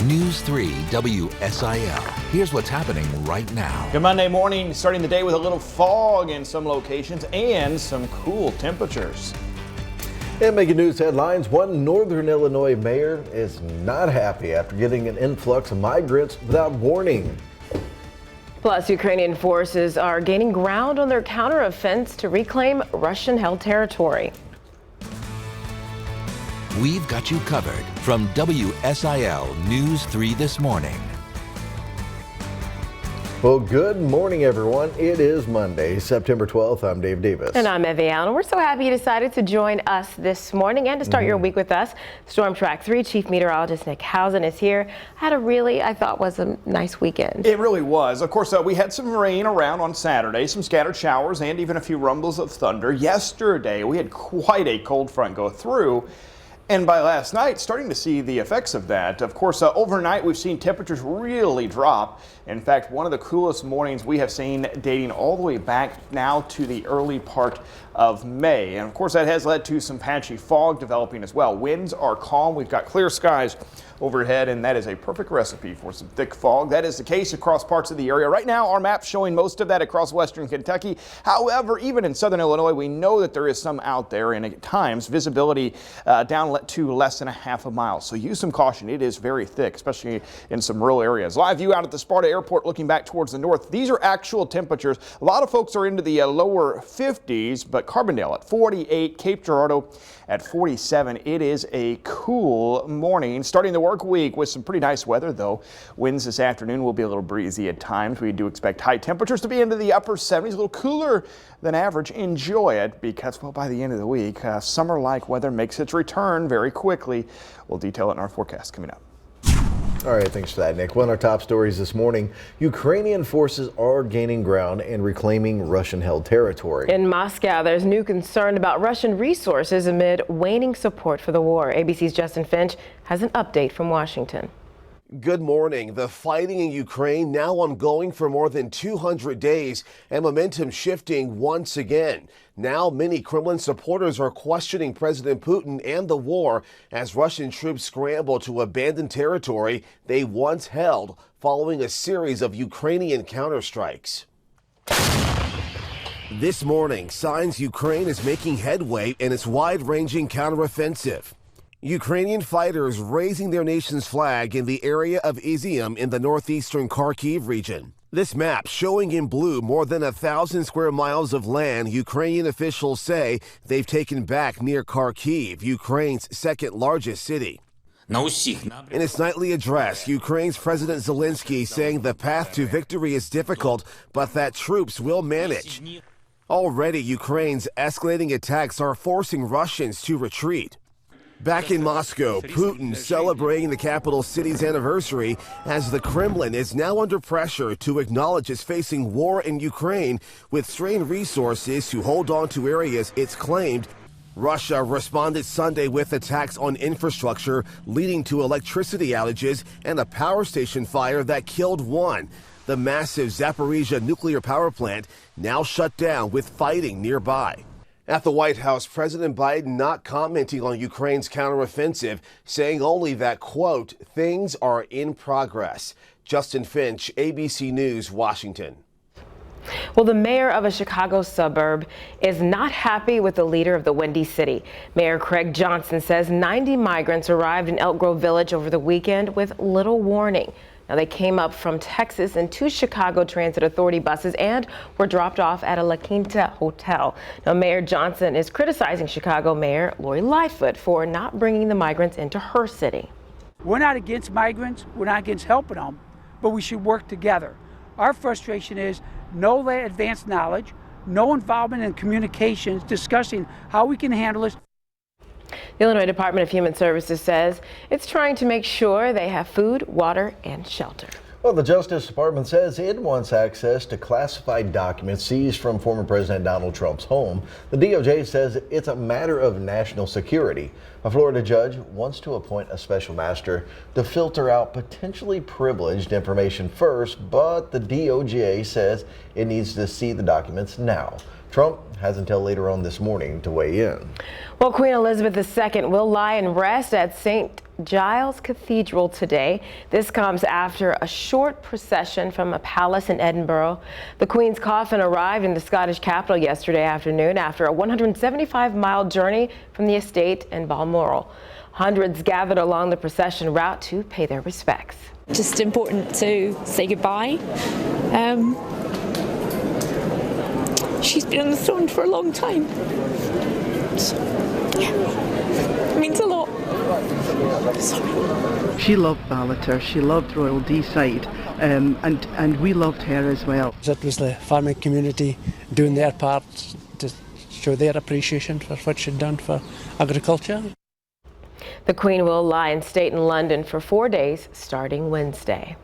News 3 WSIL. Here's what's happening right now. Good Monday morning, starting the day with a little fog in some locations and some cool temperatures. And making news headlines, one Northern Illinois mayor is not happy after getting an influx of migrants without warning. Plus, Ukrainian forces are gaining ground on their counteroffensive to reclaim Russian-held territory. We've got you covered from WSIL News 3 this morning. Well, good morning, everyone. It is Monday, September 12th. I'm Dave Davis. And I'm Evie Allen. We're so happy you decided to join us this morning and to start your week with us. Storm Track 3 Chief Meteorologist Nick Housen is here. Had a really, I thought, was a nice weekend. It really was. Of course, we had some rain around on Saturday, some scattered showers, and even a few rumbles of thunder. Yesterday, we had quite a cold front go through. And by last night, starting to see the effects of that. Of course, overnight, we've seen temperatures really drop. In fact, one of the coolest mornings we have seen dating all the way back now to the early part of May. And of course, that has led to some patchy fog developing as well. Winds are calm. We've got clear skies overhead, and that is a perfect recipe for some thick fog. That is the case across parts of the area. Right now, our map's showing most of that across western Kentucky. However, even in southern Illinois, we know that there is some out there, and at times visibility down to less than a half a mile. So use some caution. It is very thick, especially in some rural areas. Live view out at the Sparta Airport looking back towards the north. These are actual temperatures. A lot of folks are into the lower 50s, but Carbondale at 48, Cape Girardeau at 47. It is a cool morning. Starting the work week with some pretty nice weather, though. Winds this afternoon will be a little breezy at times. We do expect high temperatures to be into the upper 70s, a little cooler than average. Enjoy it because, well, by the end of the week, summer-like weather makes its return very quickly. We'll detail it in our forecast coming up. All right, thanks for that, Nick. One of our top stories this morning, Ukrainian forces are gaining ground and reclaiming Russian-held territory. In Moscow, there's new concern about Russian resources amid waning support for the war. ABC's Justin Finch has an update from Washington. Good morning. The fighting in Ukraine now ongoing for more than 200 days and momentum shifting once again. Now many Kremlin supporters are questioning President Putin and the war as Russian troops scramble to abandon territory they once held following a series of Ukrainian counterstrikes. This morning, signs Ukraine is making headway in its wide-ranging counteroffensive. Ukrainian fighters raising their nation's flag in the area of Izium in the northeastern Kharkiv region. This map showing in blue more than 1,000 square miles of land Ukrainian officials say they've taken back near Kharkiv, Ukraine's second largest city. In its nightly address, Ukraine's President Zelensky saying the path to victory is difficult, but that troops will manage. Already, Ukraine's escalating attacks are forcing Russians to retreat. Back in Moscow, Putin celebrating the capital city's anniversary as the Kremlin is now under pressure to acknowledge it's facing war in Ukraine with strained resources to hold on to areas it's claimed. Russia responded Sunday with attacks on infrastructure, leading to electricity outages and a power station fire that killed one. The massive Zaporizhzhia nuclear power plant now shut down with fighting nearby. At the White House, President Biden not commenting on Ukraine's counteroffensive, saying only that, quote, things are in progress. Justin Finch, ABC News, Washington. Well, the mayor of a Chicago suburb is not happy with the leader of the Windy City. Mayor Craig Johnson says 90 migrants arrived in Elk Grove Village over the weekend with little warning. Now, they came up from Texas in 2 Chicago Transit Authority buses and were dropped off at a La Quinta hotel. Now, Mayor Johnson is criticizing Chicago Mayor Lori Lightfoot for not bringing the migrants into her city. We're not against migrants. We're not against helping them, but we should work together. Our frustration is no advanced knowledge, no involvement in communications discussing how we can handle this. The Illinois Department of Human Services says it's trying to make sure they have food, water, and shelter. Well, the Justice Department says it wants access to classified documents seized from former President Donald Trump's home. The DOJ says it's a matter of national security. A Florida judge wants to appoint a special master to filter out potentially privileged information first, but the DOJ says it needs to see the documents now. Trump has until later on this morning to weigh in. Well, Queen Elizabeth II will lie and rest at St. Giles Cathedral today. This comes after a short procession from a palace in Edinburgh. The Queen's coffin arrived in the Scottish capital yesterday afternoon after a 175-mile journey from the estate in Balmoral. Hundreds gathered along the procession route to pay their respects. Just important to say goodbye. She's been on the throne for a long time. So, yeah, it means a lot. Sorry. She loved Ballater, she loved Royal Deeside, and we loved her as well. It was the farming community doing their part to show their appreciation for what she'd done for agriculture. The Queen will lie in state in London for 4 days starting Wednesday.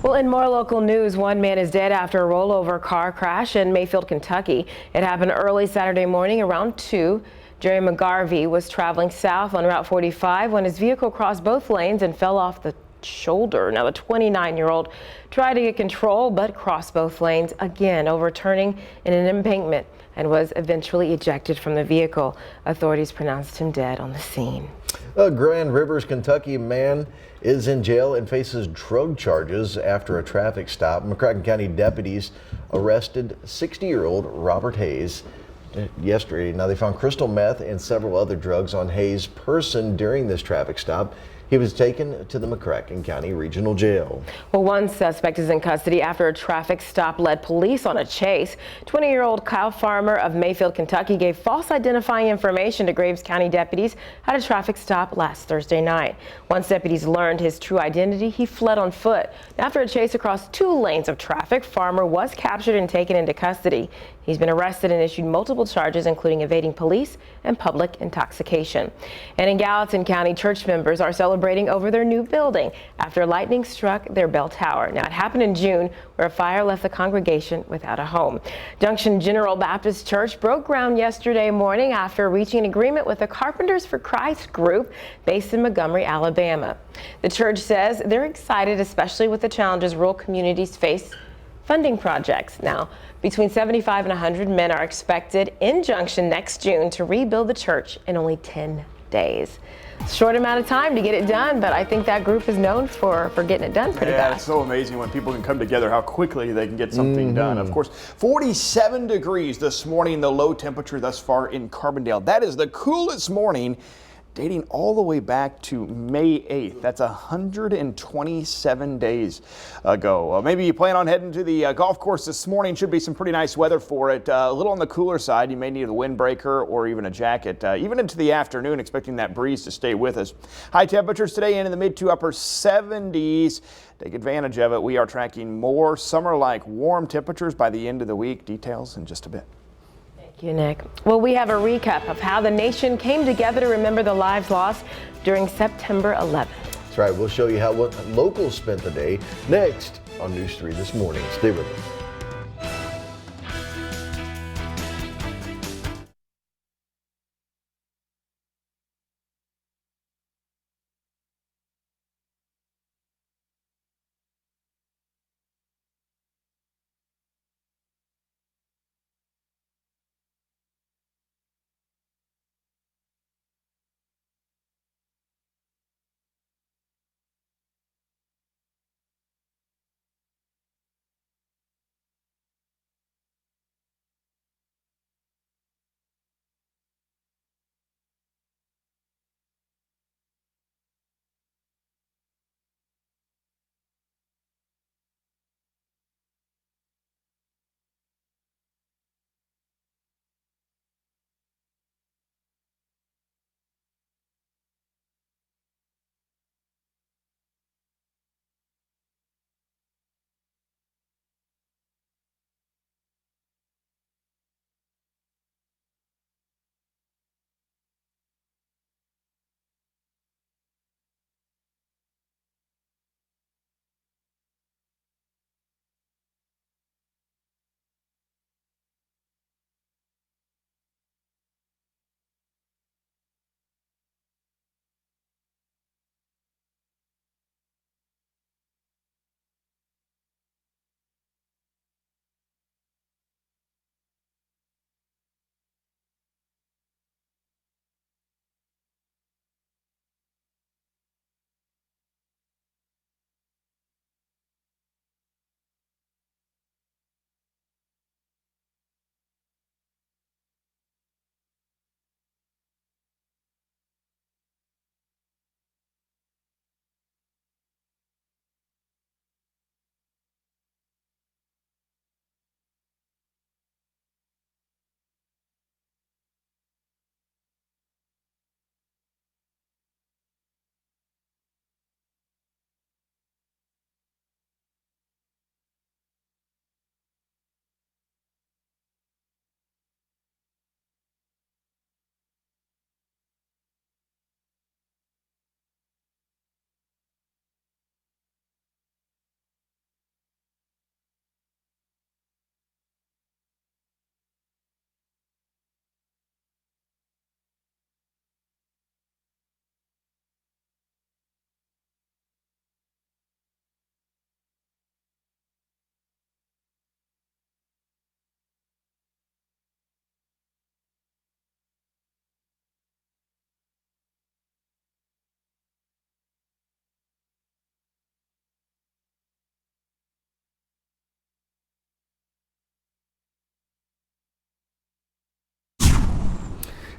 Well, in more local news, one man is dead after a rollover car crash in Mayfield, Kentucky. It happened early Saturday morning around 2. Jerry Mcgarvey was traveling south on Route 45 when his vehicle crossed both lanes and fell off the shoulder. Now, the 29-year-old tried to get control but crossed both lanes again, overturning in an embankment, and was eventually ejected from the vehicle. Authorities pronounced him dead on the scene. A Grand Rivers, Kentucky man is in jail and faces drug charges after a traffic stop. McCracken County deputies arrested 60-year-old Robert Hayes yesterday. Now, they found crystal meth and several other drugs on Hayes' person during this traffic stop. He was taken to the McCracken County Regional Jail. Well, one suspect is in custody after a traffic stop led police on a chase. 20-year-old Kyle Farmer of Mayfield, Kentucky gave false identifying information to Graves County deputies at a traffic stop last Thursday night. Once deputies learned his true identity, he fled on foot. After a chase across 2 lanes of traffic, Farmer was captured and taken into custody. He's been arrested and issued multiple charges, including evading police and public intoxication. And in Gallatin County, church members are celebrating over their new building after lightning struck their bell tower. Now, it happened in June, where a fire left the congregation without a home. Junction General Baptist Church broke ground yesterday morning after reaching an agreement with the Carpenters for Christ group based in Montgomery, Alabama. The church says they're excited, especially with the challenges rural communities face funding projects. Now, between 75 and 100 men are expected in Junction next June to rebuild the church in only 10 days. Short amount of time to get it done, but I think that group is known for getting it done pretty fast. Yeah, it's so amazing when people can come together, how quickly they can get something done. Of course, 47 degrees this morning, the low temperature thus far in Carbondale. That is the coolest morning dating all the way back to May 8th. That's 127 days ago. Maybe you plan on heading to the golf course this morning. Should be some pretty nice weather for it. A little on the cooler side. You may need a windbreaker or even a jacket. Even into the afternoon, expecting that breeze to stay with us. High temperatures today in the mid to upper 70s. Take advantage of it. We are tracking more summer-like warm temperatures by the end of the week. Details in just a bit. Thank you, Nick. Well, we have a recap of how the nation came together to remember the lives lost during September 11th. That's right. We'll show you how locals spent the day next on News 3 this morning. Stay with us.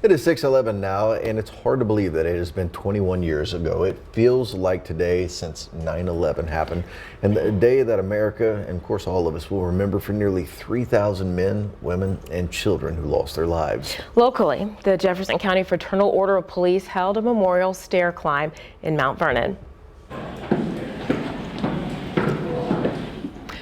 It is 6:11 now, and it's hard to believe that it has been 21 years ago. It feels like today since 9/11 happened, and the day that America, and of course all of us, will remember for nearly 3,000 men, women, and children who lost their lives. Locally, the Jefferson County Fraternal Order of Police held a memorial stair climb in Mount Vernon.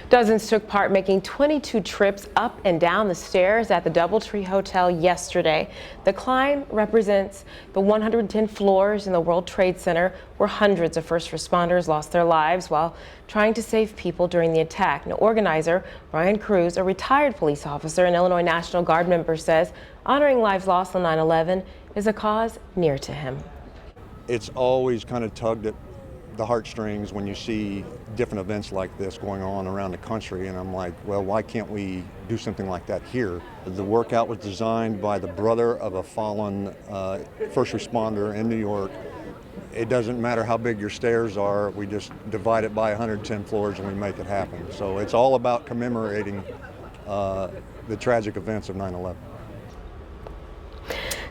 Dozens took part, making 22 trips up and down the stairs at the DoubleTree Hotel yesterday. The climb represents the 110 floors in the World Trade Center where hundreds of first responders lost their lives while trying to save people during the attack. Now, organizer Brian Cruz, a retired police officer and Illinois National Guard member, says honoring lives lost on 9/11 is a cause near to him. It's always kind of tugged at the heartstrings when you see different events like this going on around the country, and I'm like, well, why can't we do something like that here? The workout was designed by the brother of a fallen first responder in New York. It doesn't matter how big your stairs are, we just divide it by 110 floors and we make it happen. So it's all about commemorating the tragic events of 9/11.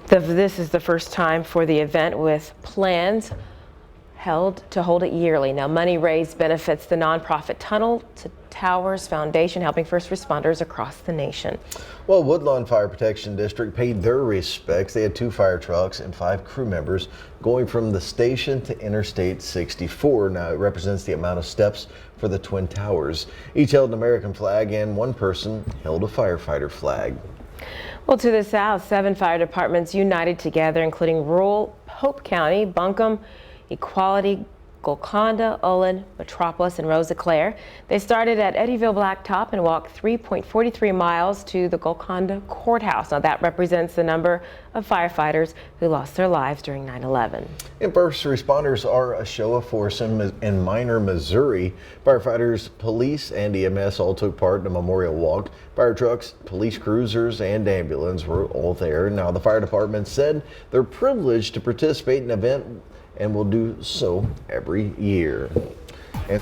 This is the first time for the event, with plans to hold it yearly. Now, money raised benefits the nonprofit Tunnel to Towers Foundation, helping first responders across the nation. Well, Woodlawn Fire Protection District paid their respects. They had 2 fire trucks and 5 crew members going from the station to Interstate 64. Now, it represents the amount of steps for the Twin Towers. Each held an American flag, and one person held a firefighter flag. Well, to the south, 7 fire departments united together, including rural Hope County, Buncombe, Equality, Golconda, Olin, Metropolis, and Rose Claire. They started at Eddyville Blacktop and walked 3.43 miles to the Golconda Courthouse. Now, that represents the number of firefighters who lost their lives during 9/11. And first responders are a show of force in Minor, Missouri. Firefighters, police, and EMS all took part in a memorial walk. Fire trucks, police cruisers, and ambulance were all there. Now, the fire department said they're privileged to participate in an event and will do so every year. And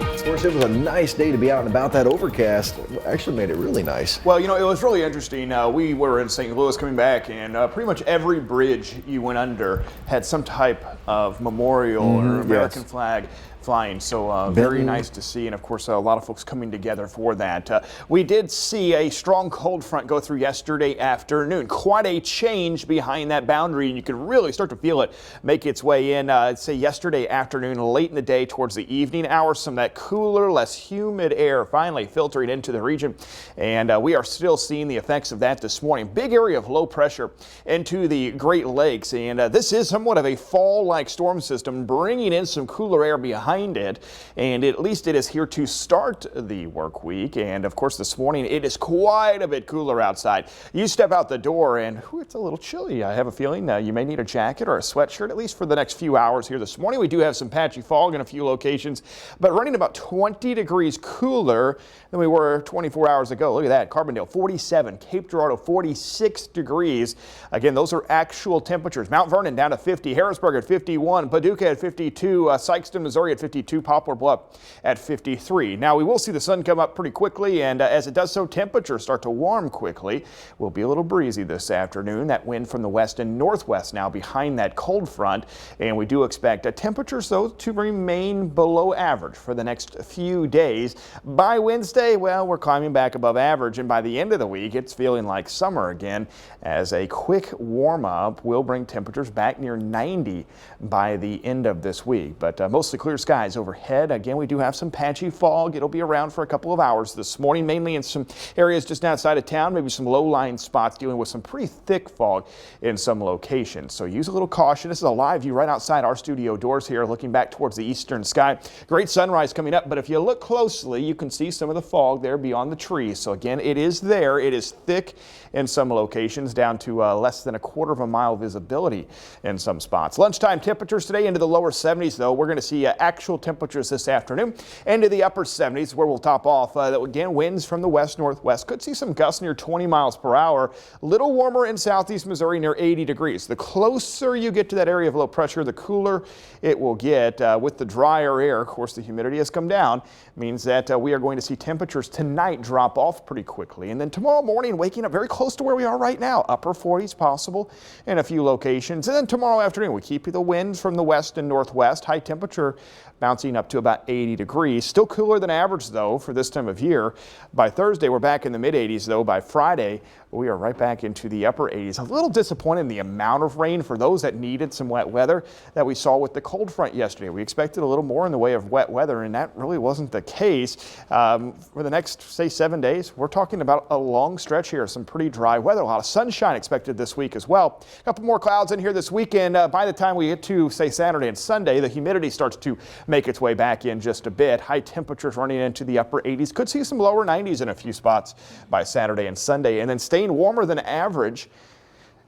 of course, it was a nice day to be out and about. That overcast actually made it really nice. Well, you know, it was really interesting. We were in St. Louis coming back, and pretty much every bridge you went under had some type of memorial or American flag flying. So very nice to see, and of course a lot of folks coming together for that. We did see a strong cold front go through yesterday afternoon. Quite a change behind that boundary, and you could really start to feel it make its way in. I'd say yesterday afternoon, late in the day towards the evening hours, some of that cooler, less humid air finally filtering into the region, and we are still seeing the effects of that this morning. Big area of low pressure into the Great Lakes, and this is somewhat of a fall-like storm system bringing in some cooler air behind it, and at least it is here to start the work week. And of course this morning it is quite a bit cooler outside. You step out the door and it's a little chilly. I have a feeling you may need a jacket or a sweatshirt, at least for the next few hours here this morning. We do have some patchy fog in a few locations, but running about 20 degrees cooler than we were 24 hours ago. Look at that. Carbondale 47, Cape Girardeau 46 degrees. Again, those are actual temperatures. Mount Vernon down to 50, Harrisburg at 51, Paducah at 52, Sykeston, Missouri at 52, Poplar Bluff at 53. Now, we will see the sun come up pretty quickly, and as it does so, temperatures start to warm quickly. Will be a little breezy this afternoon. That wind from the west and northwest now behind that cold front, and we do expect temperatures, though, to remain below average for the next few days. By Wednesday, well, we're climbing back above average, and by the end of the week, it's feeling like summer again, as a quick warm-up will bring temperatures back near 90 by the end of this week. But mostly clear skies overhead. Again, we do have some patchy fog. It'll be around for a couple of hours this morning, mainly in some areas just outside of town, maybe some low-lying spots dealing with some pretty thick fog in some locations. So use a little caution. This is a live view right outside our studio doors here, looking back towards the eastern sky. Great sunrise coming up, but if you look closely, you can see some of the fog there beyond the trees. So again, it is there. It is thick in some locations, down to less than a quarter of a mile visibility in some spots. Lunchtime temperatures today into the lower 70s, though. We're going to see active actual temperatures this afternoon into the upper 70s where we'll top off. Again, winds from the west-northwest. Could see some gusts near 20 miles per hour. A little warmer in southeast Missouri near 80 degrees. The closer you get to that area of low pressure, the cooler it will get. With the drier air, of course, the humidity has come down. Means that we are going to see temperatures tonight drop off pretty quickly. And then tomorrow morning, waking up very close to where we are right now. Upper 40s possible in a few locations. And then tomorrow afternoon, we keep the winds from the west and northwest. High temperature bouncing up to about 80 degrees. Still cooler than average, though, for this time of year. By Thursday, we're back in the mid-80s, though. By Friday, we are right back into the upper 80s. A little disappointed in the amount of rain for those that needed some wet weather that we saw with the cold front yesterday. We expected a little more in the way of wet weather, and that really wasn't the case. For the next, say, 7 days, we're talking about a long stretch here. Some pretty dry weather. A lot of sunshine expected this week as well. A couple more clouds in here this weekend. By the time we get to, say, Saturday and Sunday, the humidity starts to make its way back in just a bit. High temperatures running into the upper 80s. Could see some lower 90s in a few spots by Saturday and Sunday, and then staying warmer than average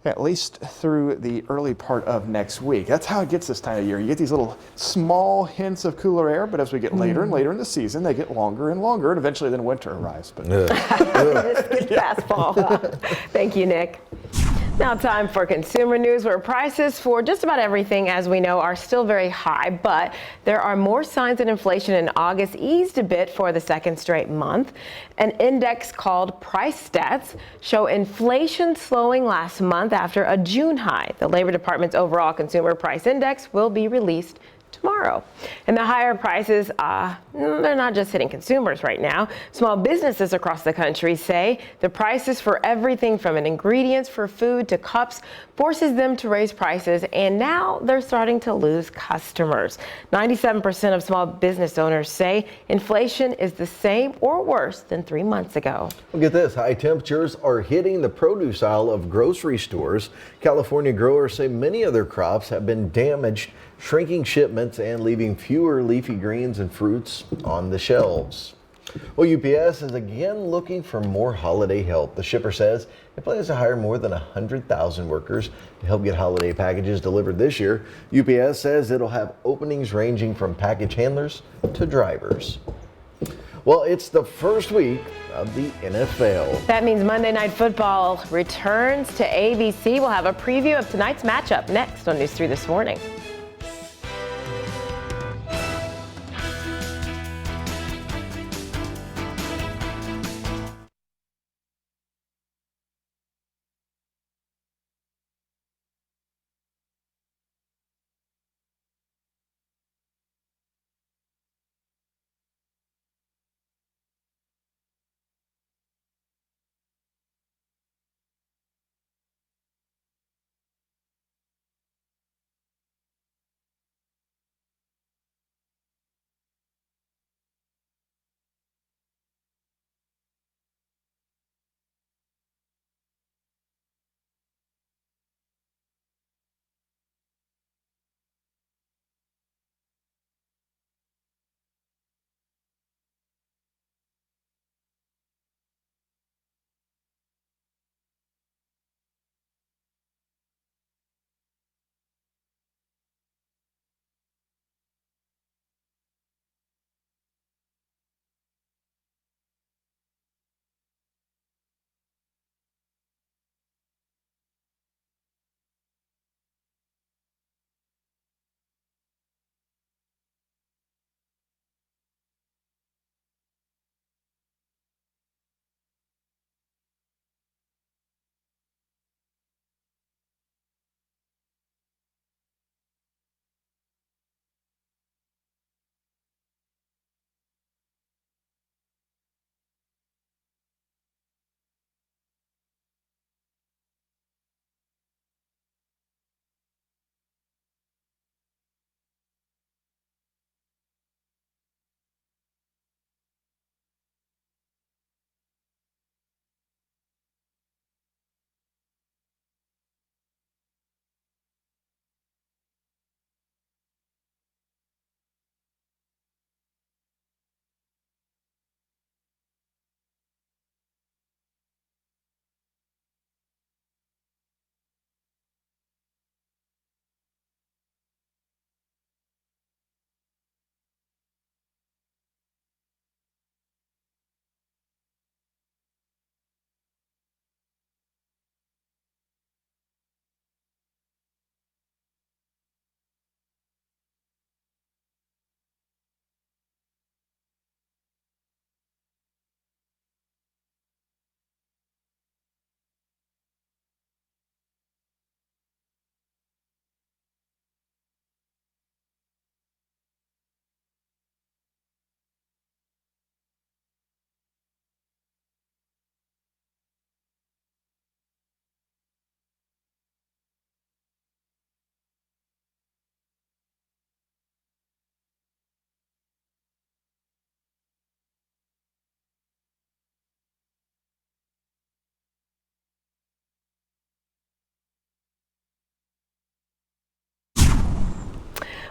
at least through the early part of next week. That's how it gets this time of year. You get these little small hints of cooler air, but as we get later and later in the season, they get longer and longer, and eventually then winter arrives. But It's fast fall. Thank you, Nick. Now time for consumer news, where prices for just about everything, as we know, are still very high, but there are more signs that inflation in August eased a bit for the second straight month. An index called Price Stats show inflation slowing last month after a June high. The Labor Department's overall consumer price index will be released tomorrow. And the higher prices, they're not just hitting consumers right now. Small businesses across the country say the prices for everything from ingredients for food to cups forces them to raise prices, and now they're starting to lose customers. 97% of small business owners say inflation is the same or worse than 3 months ago. Look at this. High temperatures are hitting the produce aisle of grocery stores. California growers say many of their crops have been damaged, shrinking shipments and leaving fewer leafy greens and fruits on the shelves. Well, UPS is again looking for more holiday help. The shipper says it plans to hire more than 100,000 workers to help get holiday packages delivered this year. UPS says it'll have openings ranging from package handlers to drivers. Well, it's the first week of the NFL. That means Monday Night Football returns to ABC. We'll have a preview of tonight's matchup next on News 3 This Morning.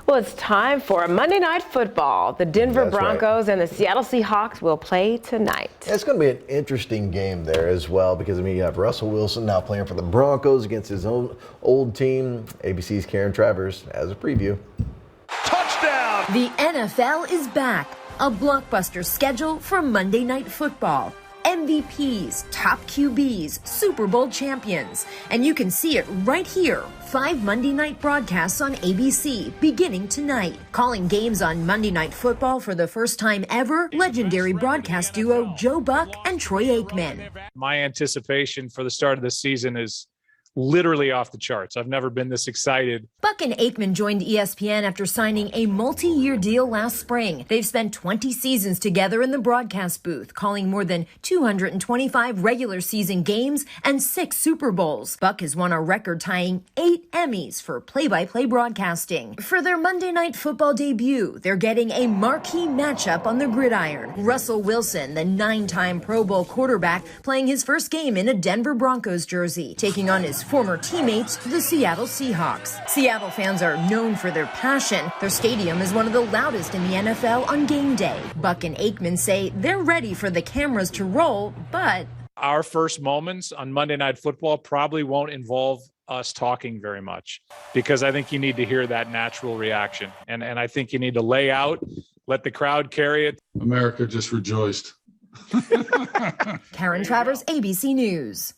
Well, it's time for Monday Night Football. The Denver That's right. Broncos and the Seattle Seahawks will play tonight. It's going to be an interesting game there as well because, you have Russell Wilson now playing for the Broncos against his own old team. ABC's Karen Travers has a preview. Touchdown! The NFL is back. A blockbuster schedule for Monday Night Football. MVPs, top QBs, Super Bowl champions. And you can see it right here. 5 Monday night broadcasts on ABC beginning tonight. Calling games on Monday Night Football for the first time ever, legendary broadcast duo Joe Buck and Troy Aikman. My anticipation for the start of the season is literally off the charts. I've never been this excited. Buck and Aikman joined ESPN after signing a multi-year deal last spring. They've spent 20 seasons together in the broadcast booth, calling more than 225 regular season games and 6 Super Bowls. Buck has won a record-tying 8 Emmys for play-by-play broadcasting. For their Monday Night Football debut, they're getting a marquee matchup on the gridiron. Russell Wilson, the 9-time Pro Bowl quarterback, playing his first game in a Denver Broncos jersey, taking on his former teammates, the Seattle Seahawks. Seattle fans are known for their passion. Their stadium is one of the loudest in the NFL on game day. Buck and Aikman say they're ready for the cameras to roll, but Our first moments on Monday Night Football probably won't involve us talking very much because I think you need to hear that natural reaction. And I think you need to lay out, let the crowd carry it. America just rejoiced. Karen Travers, ABC News.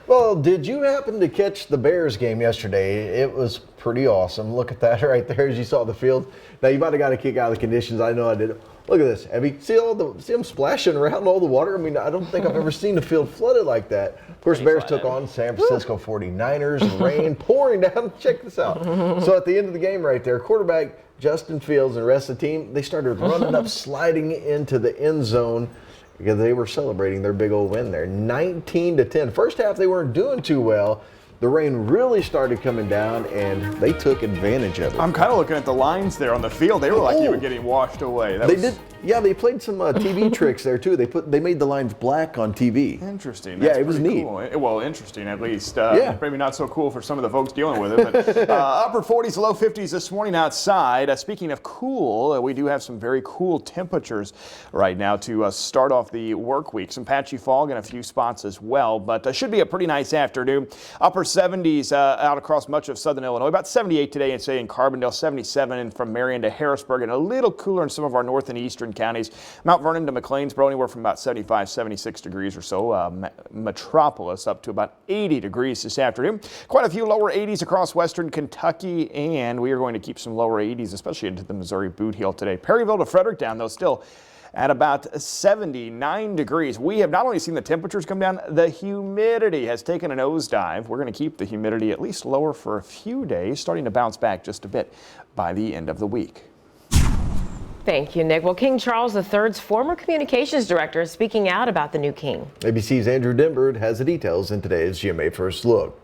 Well, did you happen to catch the Bears game yesterday? It was pretty awesome. Look at that right there as you saw the field. Now, you might have got a kick out of the conditions. I know I did. Look at this. Have you see them splashing around all the water? I mean, I don't think I've ever seen the field flooded like that. Of course, Bears took on San Francisco 49ers. Rain pouring down. Check this out. So at the end of the game right there, quarterback Justin Fields and the rest of the team, they started running up, sliding into the end zone, because they were celebrating their big old win there, 19-10. First half, they weren't doing too well. The rain really started coming down, and they took advantage of it. I'm kind of looking at the lines there on the field. They were like even getting washed away. They played some TV tricks there too. They made the lines black on TV. Interesting. Yeah, it was neat. Cool. Well, interesting at least. Maybe not so cool for some of the folks dealing with it. But upper 40s, low 50s this morning outside. Speaking of cool, we do have some very cool temperatures right now to start off the work week. Some patchy fog in a few spots as well, but should be a pretty nice afternoon. Upper 70s out across much of southern Illinois. About 78 today in, say, in Carbondale, 77 from Marion to Harrisburg, and a little cooler in some of our north and eastern counties. Mount Vernon to McLeansboro, anywhere from about 75, 76 degrees or so. Metropolis up to about 80 degrees this afternoon. Quite a few lower 80s across western Kentucky, and we are going to keep some lower 80s, especially into the Missouri Boot Heel today. Perryville to Fredericktown, though, still at about 79 degrees. We have not only seen the temperatures come down, the humidity has taken a nosedive. We're going to keep the humidity at least lower for a few days, starting to bounce back just a bit by the end of the week. Thank you, Nick. Well, King Charles III's former communications director is speaking out about the new king. ABC's Andrew Denbert has the details in today's GMA First Look.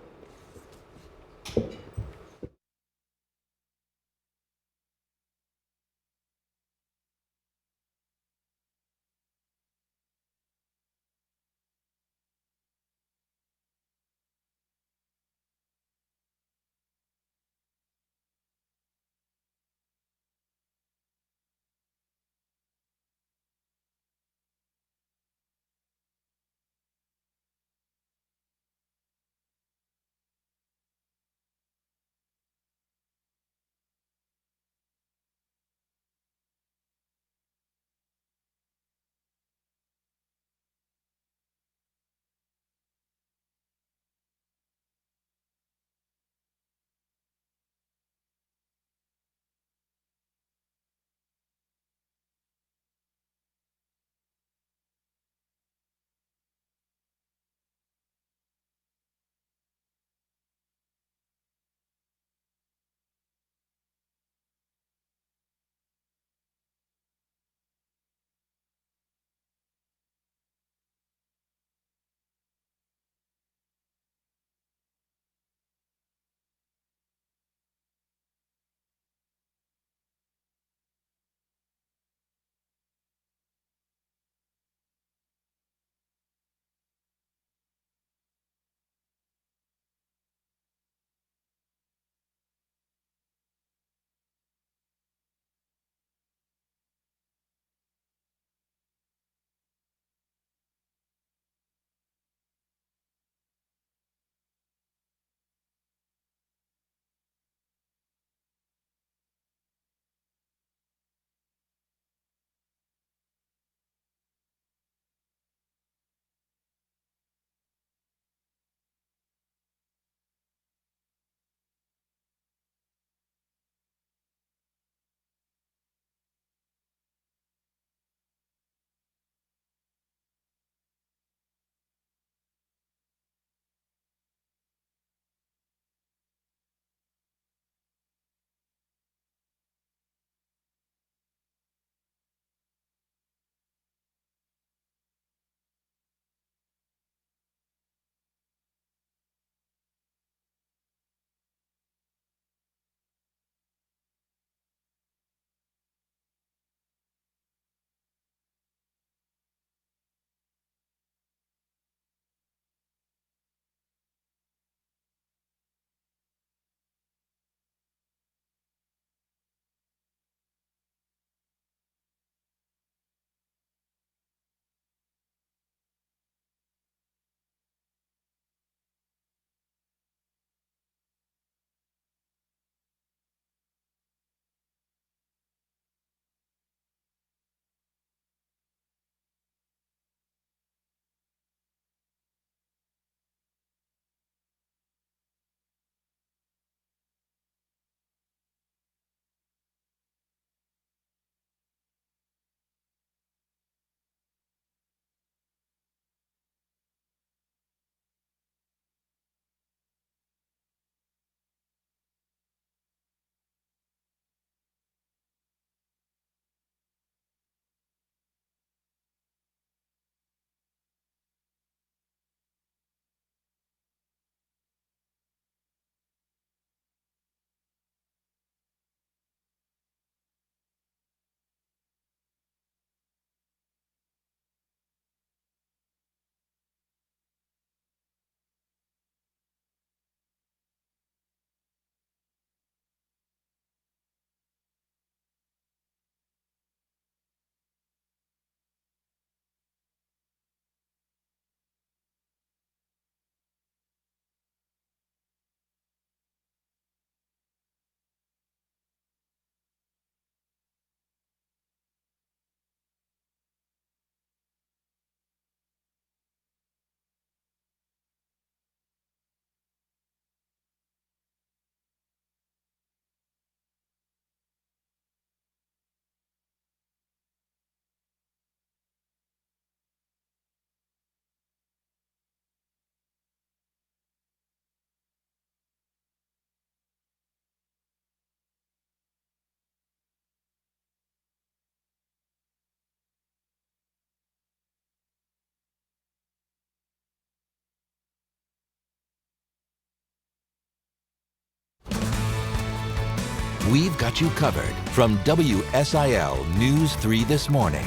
we've got you covered from WSIL News 3 this morning.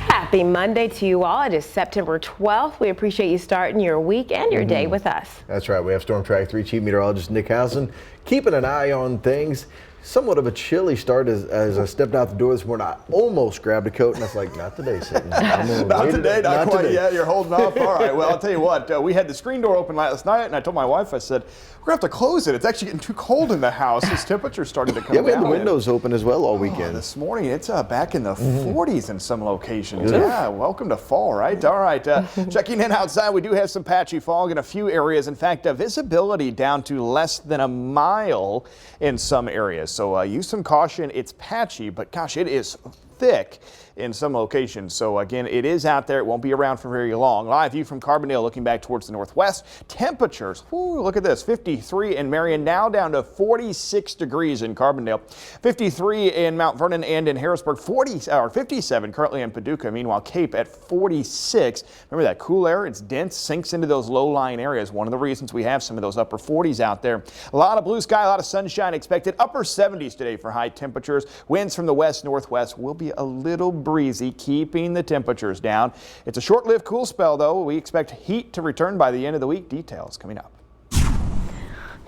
Happy Monday to you all. It is September 12th. We appreciate you starting your week and your day with us. That's right. We have Storm Track 3 Chief Meteorologist Nick Housen keeping an eye on things. Somewhat of a chilly start as I stepped out the door this morning. I almost grabbed a coat, and I was like, not today, Sitton. Not today, not quite yet. You're holding off. All right, well, I'll tell you what. We had the screen door open last night, and I told my wife, I said, we're going to have to close it. It's actually getting too cold in the house. This temperature's starting to come down. Yeah, we had the windows open as well all weekend. This morning, it's back in the 40s in some locations. Yeah, welcome to fall, right? All right, checking in outside, we do have some patchy fog in a few areas. In fact, visibility down to less than a mile in some areas. So use some caution. It's patchy, but gosh, it is thick in some locations. So again, it is out there. It won't be around for very long. Live view from Carbondale looking back towards the northwest. Temperatures, look at this, 53 in Marion, now down to 46 degrees in Carbondale. 53 in Mount Vernon and in Harrisburg, 57 currently in Paducah. Meanwhile, Cape at 46. Remember that cool air? It's dense, sinks into those low-lying areas. One of the reasons we have some of those upper 40s out there. A lot of blue sky, a lot of sunshine expected. Upper 70s today for high temperatures. Winds from the west-northwest will be a little breezy, keeping the temperatures down. It's a short-lived cool spell, though. We expect heat to return by the end of the week. Details coming up.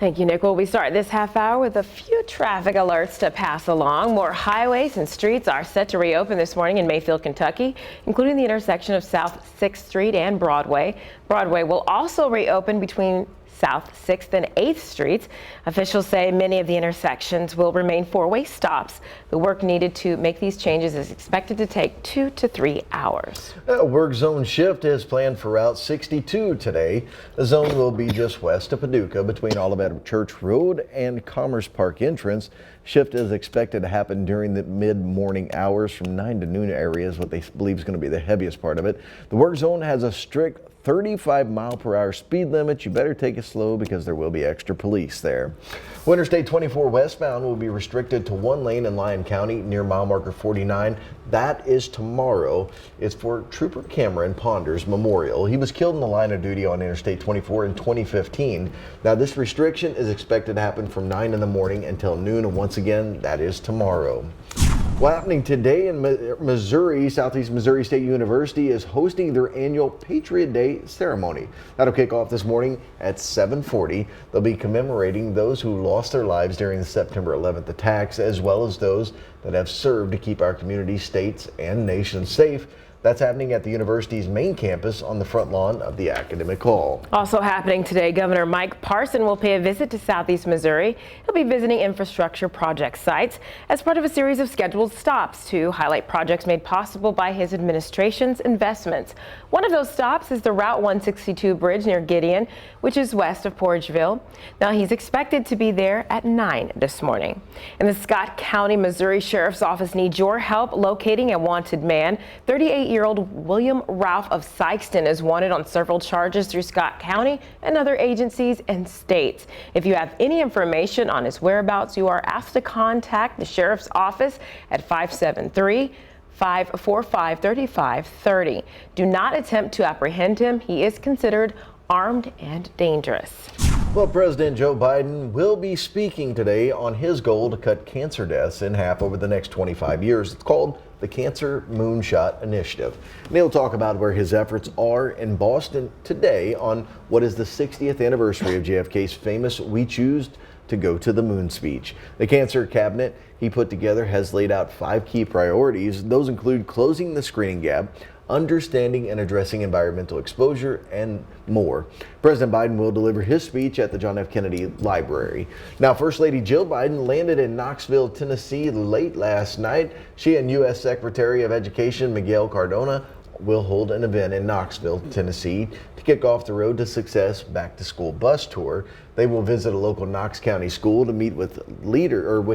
Thank you, Nick. Well, we start this half hour with a few traffic alerts to pass along. More highways and streets are set to reopen this morning in Mayfield, Kentucky, including the intersection of South 6th Street and Broadway. Broadway will also reopen between South 6th and 8th Streets. Officials say many of the intersections will remain four-way stops. The work needed to make these changes is expected to take 2 to 3 hours. A work zone shift is planned for Route 62 today. The zone will be just west of Paducah between Olivet Church Road and Commerce Park entrance. Shift is expected to happen during the mid-morning hours from 9 to noon areas, what they believe is going to be the heaviest part of it. The work zone has a strict 35-mile-per-hour speed limit. You better take it slow because there will be extra police there. Interstate 24 westbound will be restricted to one lane in Lyon County near mile marker 49. That is tomorrow. It's for Trooper Cameron Ponder's memorial. He was killed in the line of duty on Interstate 24 in 2015. Now this restriction is expected to happen from 9 in the morning until noon, and once again, that is tomorrow. What's happening today in Missouri, Southeast Missouri State University is hosting their annual Patriot Day ceremony. That'll kick off this morning at 7:40. They'll be commemorating those who lost their lives during the September 11th attacks, as well as those that have served to keep our communities, states, and nation safe. That's happening at the university's main campus on the front lawn of the Academic Hall. Also happening today, Governor Mike Parson will pay a visit to Southeast Missouri. He'll be visiting infrastructure project sites as part of a series of scheduled stops to highlight projects made possible by his administration's investments. One of those stops is the Route 162 bridge near Gideon, which is west of Porridgeville. Now he's expected to be there at 9 this morning. And the Scott County, Missouri Sheriff's Office needs your help locating a wanted man. 38-year-old William Ralph of Sykeston is wanted on several charges through Scott County and other agencies and states. If you have any information on his whereabouts, you are asked to contact the Sheriff's Office at 573-545-3530. Do not attempt to apprehend him. He is considered armed and dangerous. Well, President Joe Biden will be speaking today on his goal to cut cancer deaths in half over the next 25 years. It's called the Cancer Moonshot Initiative. And he'll talk about where his efforts are in Boston today on what is the 60th anniversary of JFK's famous "We Choose to Go to the Moon" speech. The cancer cabinet he put together has laid out 5 key priorities. Those include closing the screening gap, understanding and addressing environmental exposure, and more. President Biden will deliver his speech at the John F. Kennedy Library. Now, First Lady Jill Biden landed in Knoxville, Tennessee late last night. She and U.S. Secretary of Education Miguel Cardona will hold an event in Knoxville, Tennessee to kick off the Road to Success Back to School bus tour. They will visit a local Knox County school to meet with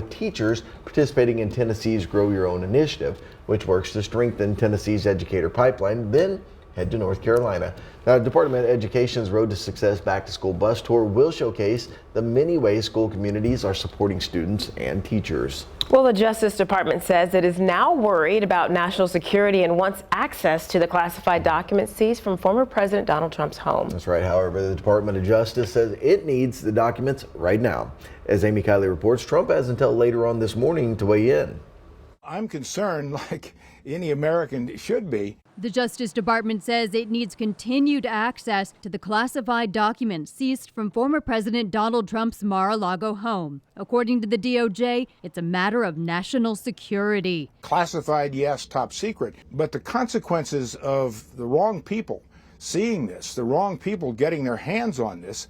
teachers participating in Tennessee's Grow Your Own initiative, which works to strengthen Tennessee's educator pipeline. Then head to North Carolina. Now, Department of Education's Road to Success Back to School bus tour will showcase the many ways school communities are supporting students and teachers. Well, the Justice Department says it is now worried about national security and wants access to the classified documents seized from former President Donald Trump's home. That's right. However, the Department of Justice says it needs the documents right now. As Amy Kiley reports, Trump has until later on this morning to weigh in. I'm concerned, like any American should be. The Justice Department says it needs continued access to the classified documents seized from former President Donald Trump's Mar-a-Lago home. According to the DOJ, it's a matter of national security. Classified, yes, top secret. But the consequences of the wrong people seeing this, the wrong people getting their hands on this,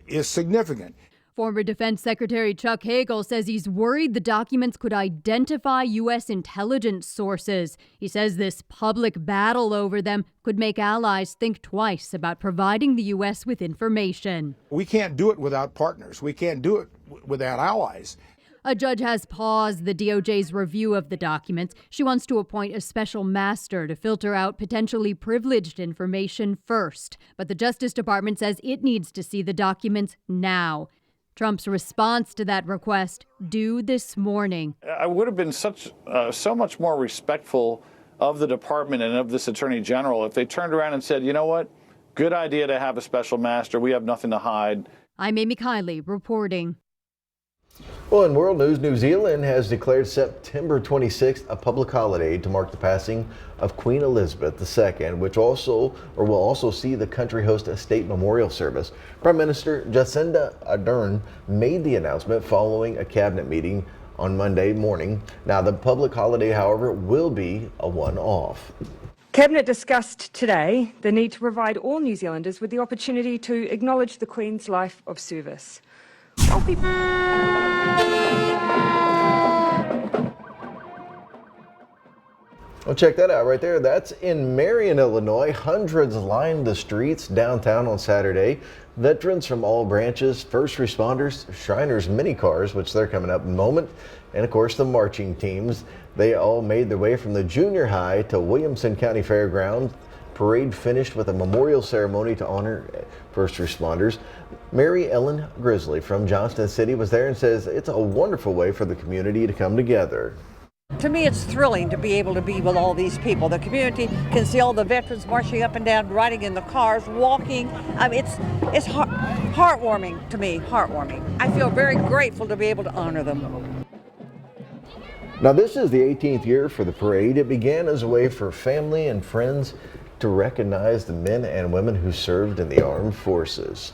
is significant. Former Defense Secretary Chuck Hagel says he's worried the documents could identify U.S. intelligence sources. He says this public battle over them could make allies think twice about providing the U.S. with information. We can't do it without partners. We can't do it without allies. A judge has paused the DOJ's review of the documents. She wants to appoint a special master to filter out potentially privileged information first. But the Justice Department says it needs to see the documents now. Trump's response to that request due this morning. I would have been so much more respectful of the department and of this attorney general if they turned around and said, you know what, good idea to have a special master. We have nothing to hide. I'm Amy Kiley reporting. Well, in world news, New Zealand has declared September 26th a public holiday to mark the passing of Queen Elizabeth II, which will also see the country host a state memorial service. Prime Minister Jacinda Ardern made the announcement following a cabinet meeting on Monday morning. Now, the public holiday, however, will be a one-off. Cabinet discussed today the need to provide all New Zealanders with the opportunity to acknowledge the Queen's life of service. Well, check that out right there. That's in Marion, Illinois. Hundreds lined the streets downtown on Saturday. Veterans from all branches, first responders, Shriners mini cars, which they're coming up in a moment, and of course the marching teams. They all made their way from the junior high to Williamson County Fairgrounds. Parade finished with a memorial ceremony to honor first responders. Mary Ellen Grizzly from Johnston City was there and says it's a wonderful way for the community to come together. To me, it's thrilling to be able to be with all these people. The community can see all the veterans marching up and down, riding in the cars, walking. I mean, it's heartwarming to me, heartwarming. I feel very grateful to be able to honor them. Now, this is the 18th year for the parade. It began as a way for family and friends to recognize the men and women who served in the armed forces.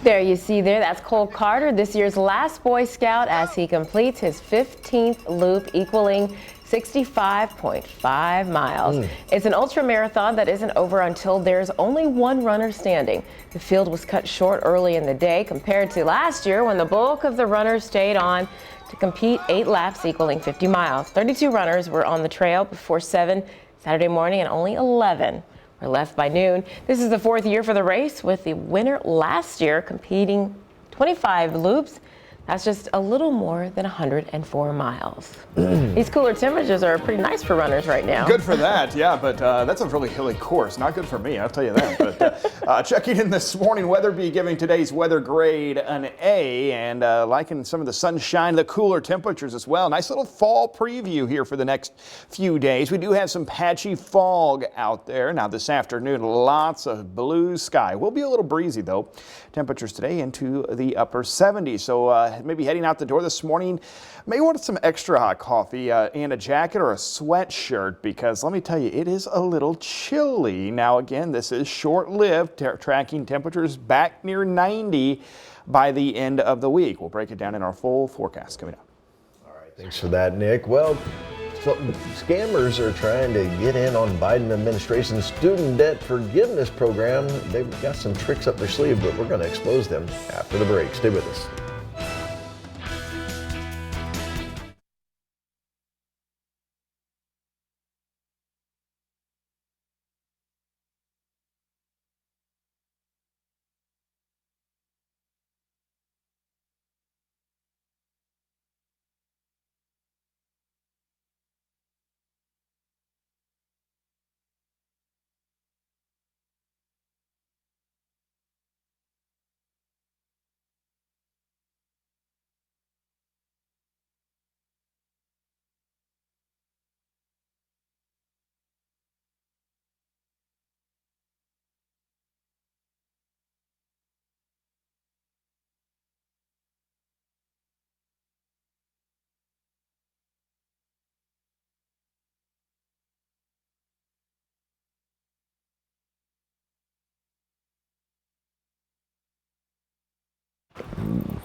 There you see there, that's Cole Carter, this year's last Boy Scout as he completes his 15th loop, equaling 65.5 miles. It's an ultra marathon that isn't over until there's only one runner standing. The field was cut short early in the day compared to last year when the bulk of the runners stayed on to compete 8 laps equaling 50 miles. 32 runners were on the trail before 7 Saturday morning and only 11 were left by noon. This is the 4th year for the race, with the winner last year competing 25 loops. That's just a little more than 104 miles. These cooler temperatures are pretty nice for runners right now. Good for that, yeah, but that's a really hilly course. Not good for me, I'll tell you that. But checking in this morning, Weatherby giving today's weather grade an A, and liking some of the sunshine, the cooler temperatures as well. Nice little fall preview here for the next few days. We do have some patchy fog out there. Now this afternoon, lots of blue sky. Will be a little breezy though. Temperatures today into the upper 70s. So maybe heading out the door this morning, may want some extra hot coffee and a jacket or a sweatshirt, because let me tell you, it is a little chilly. Now again, this is short-lived, tracking temperatures back near 90 by the end of the week. We'll break it down in our full forecast coming up. All right, thanks for that, Nick. Well, scammers are trying to get in on Biden administration's student debt forgiveness program. They've got some tricks up their sleeve, but we're going to expose them after the break. Stay with us.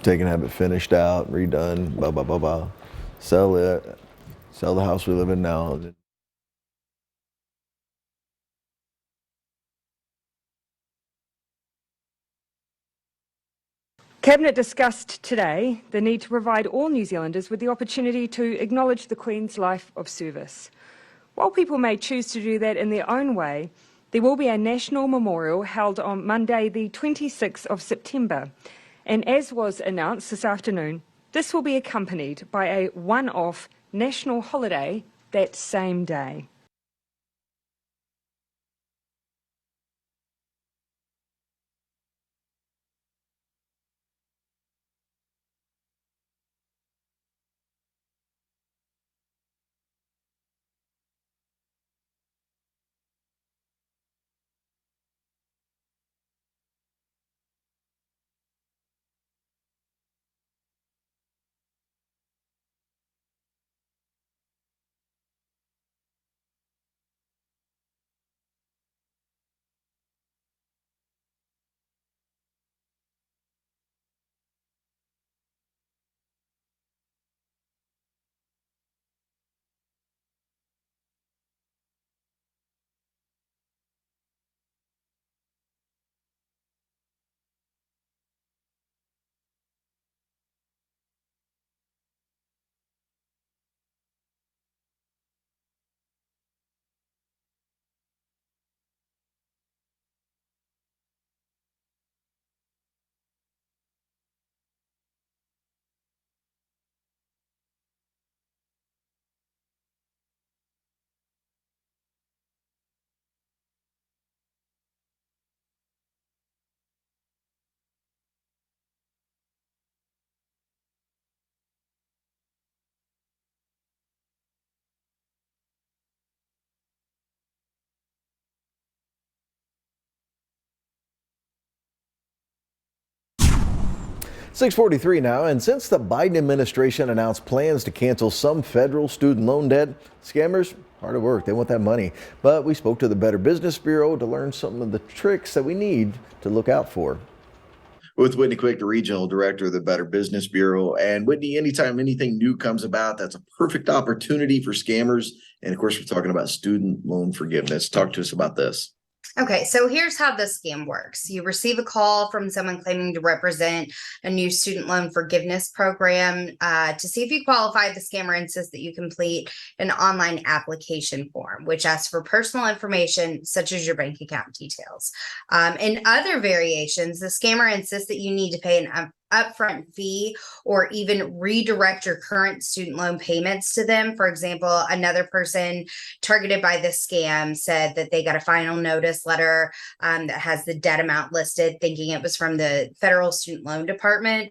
Take and have it finished out, redone, blah, blah, blah, blah. Sell it, sell the house we live in now. Cabinet discussed today the need to provide all New Zealanders with the opportunity to acknowledge the Queen's life of service. While people may choose to do that in their own way, there will be a national memorial held on Monday, the 26th of September. And as was announced this afternoon, this will be accompanied by a one-off national holiday that same day. .643 now, and since the Biden administration announced plans to cancel some federal student loan debt, scammers hard at work. They want that money. But we spoke to the Better Business Bureau to learn some of the tricks that we need to look out for. With Whitney Quick, the regional director of the Better Business Bureau. And Whitney, anytime anything new comes about, that's a perfect opportunity for scammers. And of course, we're talking about student loan forgiveness. Talk to us about this. Okay, so here's how this scam works. You receive a call from someone claiming to represent a new student loan forgiveness program. To see if you qualify, the scammer insists that you complete an online application form, which asks for personal information such as your bank account details. In other variations, the scammer insists that you need to pay an upfront fee or even redirect your current student loan payments to them. For example, another person targeted by this scam said that they got a final notice letter that has the debt amount listed, thinking it was from the federal student loan department.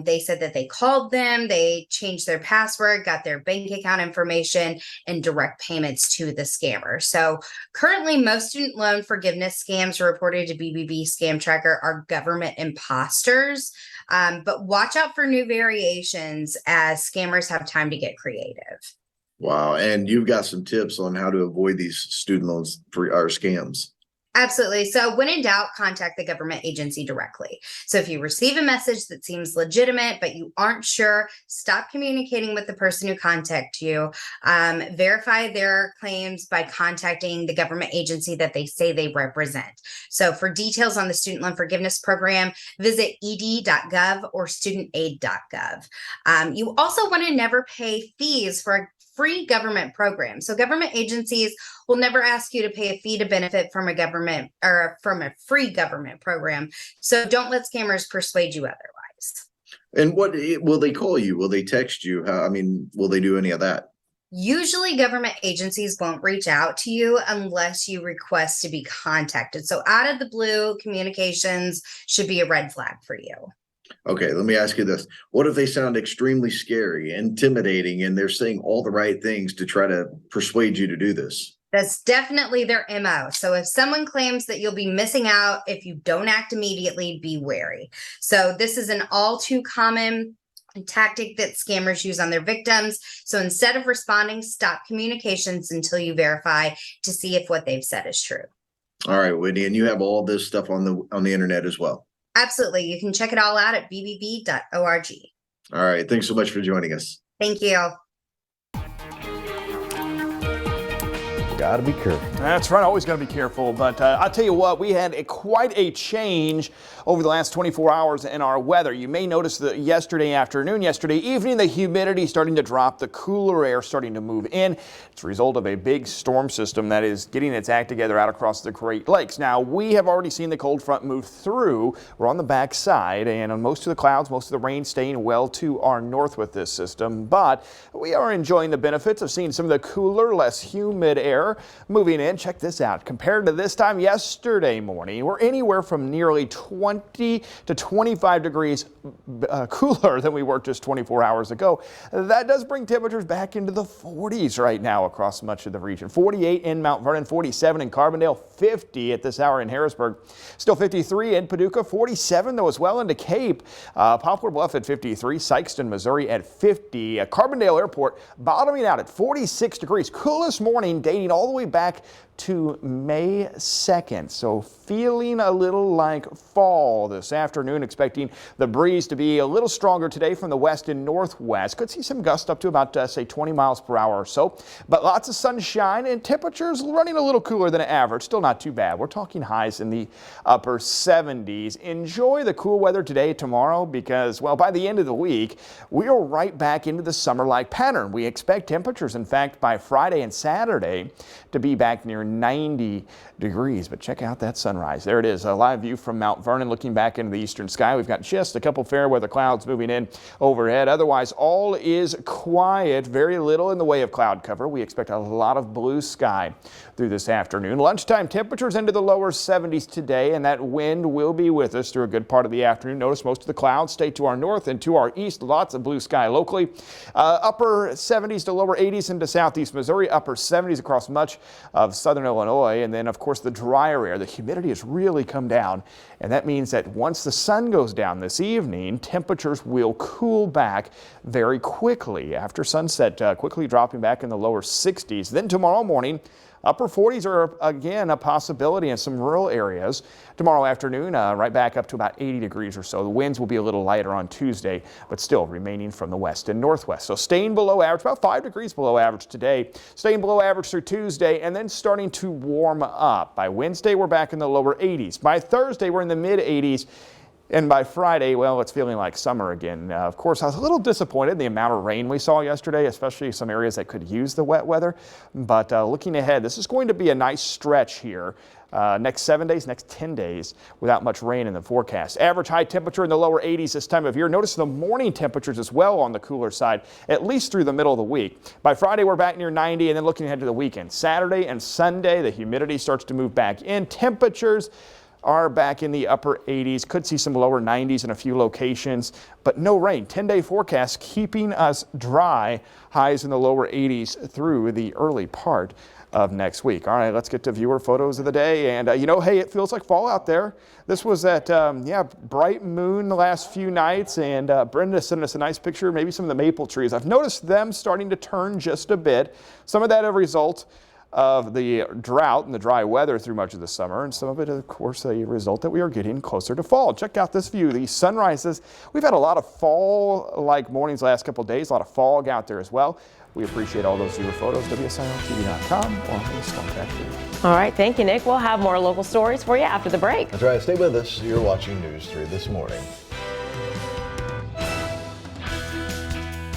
They said that they called them, they changed their password, got their bank account information, and direct payments to the scammer. So currently, most student loan forgiveness scams reported to BBB Scam Tracker are government imposters. But watch out for new variations as scammers have time to get creative. Wow. And you've got some tips on how to avoid these student loans for our scams. Absolutely. So when in doubt, contact the government agency directly. So if you receive a message that seems legitimate, but you aren't sure, stop communicating with the person who contacted you. Verify their claims by contacting the government agency that they say they represent. So for details on the Student Loan Forgiveness Program, visit ed.gov or studentaid.gov. You also want to never pay fees for a free government program. So government agencies will never ask you to pay a fee to benefit from a government or from a free government program. So don't let scammers persuade you otherwise. And what will they call you? Will they text you? Will they do any of that? Usually government agencies won't reach out to you unless you request to be contacted. So out of the blue, communications should be a red flag for you. Okay, let me ask you this. What if they sound extremely scary, intimidating, and they're saying all the right things to try to persuade you to do this? That's definitely their MO. So if someone claims that you'll be missing out if you don't act immediately, be wary. So this is an all too common tactic that scammers use on their victims. So instead of responding, stop communications until you verify to see if what they've said is true. All right, Whitney, and you have all this stuff on the internet as well. Absolutely. You can check it all out at bbb.org. All right. Thanks so much for joining us. Thank you. Gotta be careful. That's right, always gotta be careful. But I'll tell you what, we had quite a change over the last 24 hours in our weather. You may notice that yesterday afternoon, yesterday evening, the humidity starting to drop, the cooler air starting to move in. It's a result of a big storm system that is getting its act together out across the Great Lakes. Now, we have already seen the cold front move through. We're on the back side, and on most of the clouds, most of the rain staying well to our north with this system. But we are enjoying the benefits of seeing some of the cooler, less humid air moving in. Check this out. Compared to this time yesterday morning, we're anywhere from nearly 20 to 25 degrees cooler than we were just 24 hours ago. That does bring temperatures back into the 40s right now across much of the region. 48 in Mount Vernon, 47 in Carbondale, 50 at this hour in Harrisburg. Still 53 in Paducah, 47 though as well into Cape. Poplar Bluff at 53, Sykeston, Missouri at 50. Carbondale Airport bottoming out at 46 degrees. Coolest morning dating all the way back to May 2nd. So feeling a little like fall this afternoon, expecting the breeze to be a little stronger today from the west and northwest. Could see some gusts up to about, say, 20 miles per hour or so. But lots of sunshine and temperatures running a little cooler than average. Still not too bad. We're talking highs in the upper 70s. Enjoy the cool weather today, tomorrow, because, well, by the end of the week, we are right back into the summer-like pattern. We expect temperatures, in fact, by Friday and Saturday to be back near 90 degrees. But check out that sunrise. There it is, a live view from Mount Vernon looking back into the eastern sky. We've got just a couple fair weather clouds moving in overhead. Otherwise, all is quiet, very little in the way of cloud cover. We expect a lot of blue sky through this afternoon. Lunchtime temperatures into the lower 70s today, and that wind will be with us through a good part of the afternoon. Notice most of the clouds stay to our north and to our east. Lots of blue sky locally. Upper 70s to lower 80s into southeast Missouri. Upper 70s across much of southern Illinois. And then, of course, the drier air. The humidity has really come down. And that means that once the sun goes down this evening, temperatures will cool back very quickly after sunset, quickly dropping back in the lower 60s. Then tomorrow morning, upper 40s are again a possibility in some rural areas. Tomorrow afternoon, right back up to about 80 degrees or so. The winds will be a little lighter on Tuesday, but still remaining from the west and northwest. So staying below average, about 5 degrees below average today, staying below average through Tuesday, and then starting to warm up. By Wednesday, we're back in the lower 80s. By Thursday, we're in the mid 80s. And by Friday, well, it's feeling like summer again. Of course, I was a little disappointed in the amount of rain we saw yesterday, especially some areas that could use the wet weather. But looking ahead, this is going to be a nice stretch here. Next 7 days, next 10 days without much rain in the forecast. Average high temperature in the lower 80s this time of year. Notice the morning temperatures as well on the cooler side, at least through the middle of the week. By Friday, we're back near 90, and then looking ahead to the weekend. Saturday and Sunday, the humidity starts to move back in. Temperatures are back in the upper 80s. Could see some lower 90s in a few locations, but no rain. 10-day forecast keeping us dry. Highs in the lower 80s through the early part of next week. All right, let's get to viewer photos of the day. And, hey, it feels like fall out there. This was that, bright moon the last few nights. And Brenda sent us a nice picture, maybe some of the maple trees. I've noticed them starting to turn just a bit. Some of that a result of the drought and the dry weather through much of the summer, and some of it, of course, a result that we are getting closer to fall. Check out this view, the sunrises. We've had a lot of fall-like mornings the last couple of days, a lot of fog out there as well. We appreciate all those viewer photos, WSILTV.com or Storm Factory. All right, thank you, Nick. We'll have more local stories for you after the break. That's right. Stay with us. You're watching News 3 this morning.